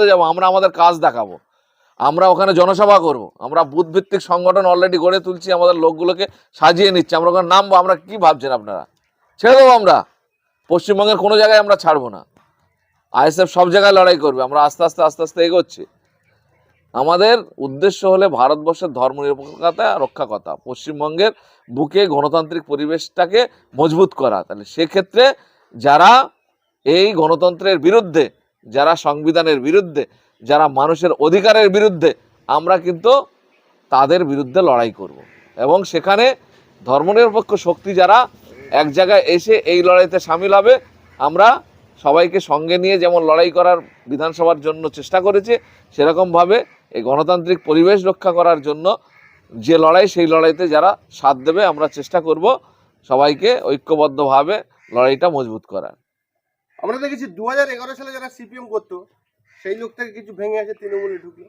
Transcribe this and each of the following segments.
যাবো, আমরা আমাদের কাজ দেখাবো, আমরা ওখানে জনসভা করব, আমরা বুথ ভিত্তিক সংগঠন অলরেডি গড়ে তুলছি, আমাদের লোকগুলোকে সাজিয়ে নিচ্ছি, আমরা ওখানে নামবো। আমরা কি ভাবছেন আপনারা? ছেড়ে দেবো আমরা, পশ্চিমবঙ্গের কোনো জায়গায় আমরা ছাড়বো না। আইএসএফ সব জায়গায় লড়াই করবে, আমরা আস্তে আস্তে আস্তে আস্তে এগোচ্ছি। আমাদের উদ্দেশ্য হলে ভারতবর্ষের ধর্মনিরপেক্ষতা রক্ষা কথা, পশ্চিমবঙ্গের বুকে গণতান্ত্রিক পরিবেশটাকে মজবুত করা। তাহলে সেক্ষেত্রে যারা এই গণতন্ত্রের বিরুদ্ধে, যারা সংবিধানের বিরুদ্ধে, যারা মানুষের অধিকারের বিরুদ্ধে, আমরা কিন্তু তাদের বিরুদ্ধে লড়াই করব। এবং সেখানে ধর্মনিরপেক্ষ শক্তি যারা এক জায়গায় এসে এই লড়াইতে সামিল হবে, আমরা সবাইকে সঙ্গে নিয়ে যেমন লড়াই করার বিধানসভার জন্য চেষ্টা করেছি, সেরকমভাবে এই গণতান্ত্রিক পরিবেশ রক্ষা করার জন্য যে লড়াই, সেই লড়াইতে যারা সাথ দেবে, আমরা চেষ্টা করব সবাইকে ঐক্যবদ্ধভাবে লড়াইটা মজবুত করার। আমরা দেখেছি 2011 সালে যারা সিপিএম করতো, সেই লোকটাকে কিছু ভেঙে আছে তৃণমূলে ঢুকলো,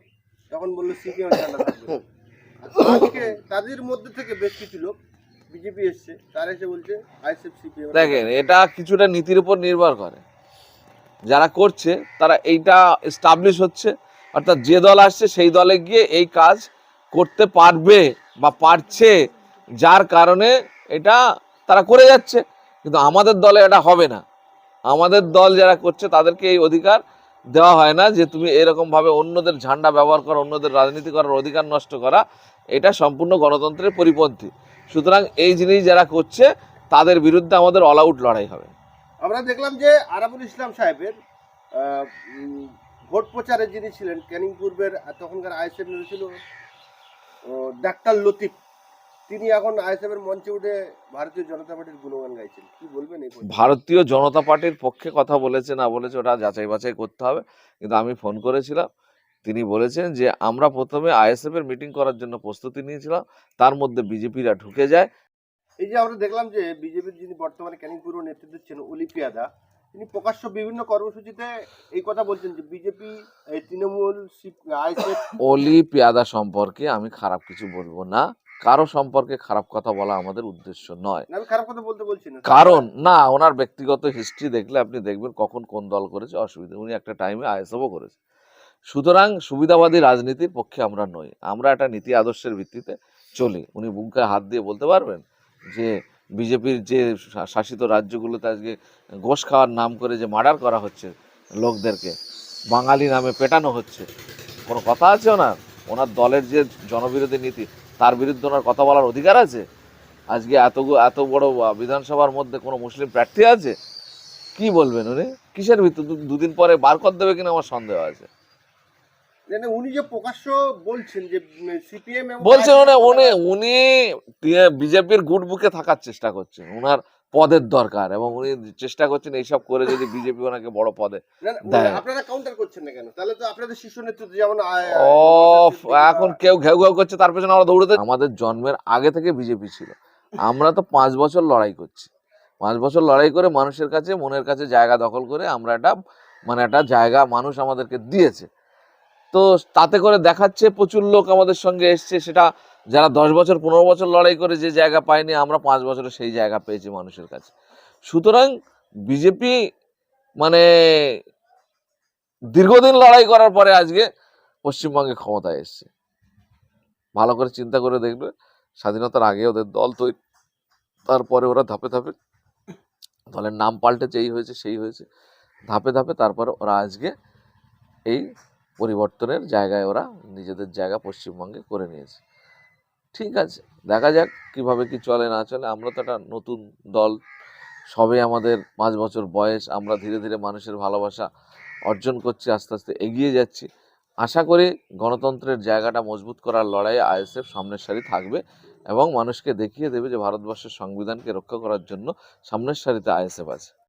তখন বললো সিপিএম ঠান্ডা থাকবে। আজকে তাদের মধ্যে থেকে বেশ কিছু লোক বিজেপি এসছে, তারা এসে বলছে আইএসএফ সিপিএম। দেখেন, এটা কিছুটা নীতির উপর নির্ভর করে। যারা করছে তারা এইটা এস্টাবলিশ হচ্ছে, অর্থাৎ যে দল আসছে সেই দলে গিয়ে এই কাজ করতে পারবে বা পারছে, যার কারণে এটা তারা করে যাচ্ছে। কিন্তু আমাদের দলে এটা হবে না। আমাদের দল যারা করছে তাদেরকে এই অধিকার দেওয়া হয় না যে তুমি এরকমভাবে অন্যদের ঝান্ডা ব্যবহার করো, অন্যদের রাজনীতি করার অধিকার নষ্ট করা, এটা সম্পূর্ণ গণতন্ত্রের পরিপন্থী। সুতরাং এই জিনিস যারা করছে তাদের বিরুদ্ধে আমাদের অল আউট লড়াই হবে। আমরা দেখলাম যে আরাবুল ইসলাম সাহেবের ভোট প্রচারে যিনি ছিলেন ক্যানিং পূর্বের তখনকার আইএসএফ নেতা ছিল ডাক্তার লতিফ, তিনি এখন আইএসএফ এর মঞ্চে উঠে ভারতীয় জনতা পার্টির গুণগান গাইছেন। কি বলবেন এই প্রসঙ্গে? ভারতীয় জনতা পার্টির পক্ষে কথা বলেছে না বলেছে ওটা যাচাই বাছাই করতে হবে, কিন্তু আমি ফোন করেছিলাম, তিনি বলেছেন যে আমরা প্রথমে আইএসএফ এর মিটিং করার জন্য প্রস্তুতি নিয়েছিলাম, তার মধ্যে বিজেপিরা ঢুকে যায়। এই যে আমরা দেখলাম যে বিজেপির যিনি বর্তমানে ক্যানিং পূর্ব নেতৃত্ব দিচ্ছেন অলি পেয়াদা, তিনি প্রকাশ্য বিভিন্ন কর্মসূচিতে এই কথা বলছেন যে বিজেপি, তৃণমূল, আইএসএফ। অলি পেয়াদা সম্পর্কে আমি খারাপ কিছু বলবো না, কারো সম্পর্কে খারাপ কথা বলা আমাদের উদ্দেশ্য নয়। আমি খারাপ কথা বলতে বলছি না, কারণ না, ওনার ব্যক্তিগত হিস্ট্রি দেখলে আপনি দেখবেন কখন কোন দল করেছে, অসুবিধা, উনি একটা টাইমে আইএসএফও করেছে। সুতরাং সুবিধাবাদী রাজনীতির পক্ষে আমরা নই, আমরা একটা নীতি আদর্শের ভিত্তিতে চলি। উনি বুকে হাত দিয়ে বলতে পারবেন যে বিজেপির যে শাসিত রাজ্যগুলোতে আজকে গোশ খাওয়ার নাম করে যে মার্ডার করা হচ্ছে, লোকদেরকে বাঙালি নামে পেটানো হচ্ছে, কোনো কথা আছে ওনার? ওনার দলের যে জনবিরোধী নীতি, তার বিরুদ্ধে ওনার কথা বলার অধিকার আছে? আজকে এত বড় বিধানসভার মধ্যে কোনো মুসলিম প্রার্থী আছে? কি বলবেন উনি? কিসের ভিত্তিতে? দুদিন পরে বার করে দেবে কিনা আমার সন্দেহ আছে। উনি যে প্রকাশ্য বলছেন যে সিপিএম বলছেন উনি বিজেপির গুড বুকে থাকার চেষ্টা করছেন, ওনার পদের দরকার, এবং উনি চেষ্টা করছেন এইসব করে যদি বিজেপি ওনাকে বড় পদে দেয়। আপনারা কাউন্টার করছেন না কেন? তাহলে তো আপনাদের শীর্ষ নেতৃত্ব যেমন এখন কেউ ঘেউ ঘেউ করছে, তার পেছনে আমরা দৌড়তে। আমাদের জন্মের আগে থেকে বিজেপি ছিল, আমরা তো 5 বছর লড়াই করছি। 5 বছর লড়াই করে মানুষের কাছে, মনের কাছে জায়গা দখল করে আমরা একটা জায়গা মানুষ আমাদেরকে দিয়েছে। তো তাতে করে দেখাচ্ছে প্রচুর লোক আমাদের সঙ্গে এসছে, সেটা যারা 10 বছর 15 বছর লড়াই করে যে জায়গা পায়নি, আমরা 5 বছরে সেই জায়গা পেয়েছি মানুষের কাছে। সুতরাং বিজেপি মানে দীর্ঘদিন লড়াই করার পরে আজকে পশ্চিমবঙ্গে ক্ষমতায় এসছে। ভালো করে চিন্তা করে দেখবে, স্বাধীনতার আগে ওদের দল তৈরি, তারপরে ওরা ধাপে ধাপে দলের নাম পাল্টেছে, এই হয়েছে সেই হয়েছে, ধাপে ধাপে তারপরে ওরা আজকে এই পরিবর্তনের জায়গায় ওরা নিজেদের জায়গা পশ্চিমবঙ্গে করে নিয়েছে। ঠিক আছে, দেখা যাক কিভাবে কি চলে না চলে। আমরা তো একটা নতুন দল, সবে আমাদের 5 বছর বয়স, আমরা ধীরে ধীরে মানুষের ভালোবাসা অর্জন করছি, আস্তে আস্তে এগিয়ে যাচ্ছি। আশা করি গণতন্ত্রের জায়গাটা মজবুত করার লড়াইয়ে আইএসএফ সামনের সারি থাকবে এবং মানুষকে দেখিয়ে দেবে যে ভারতবর্ষের সংবিধানকে রক্ষা করার জন্য সামনের সারিতে আইএসএফ আছে।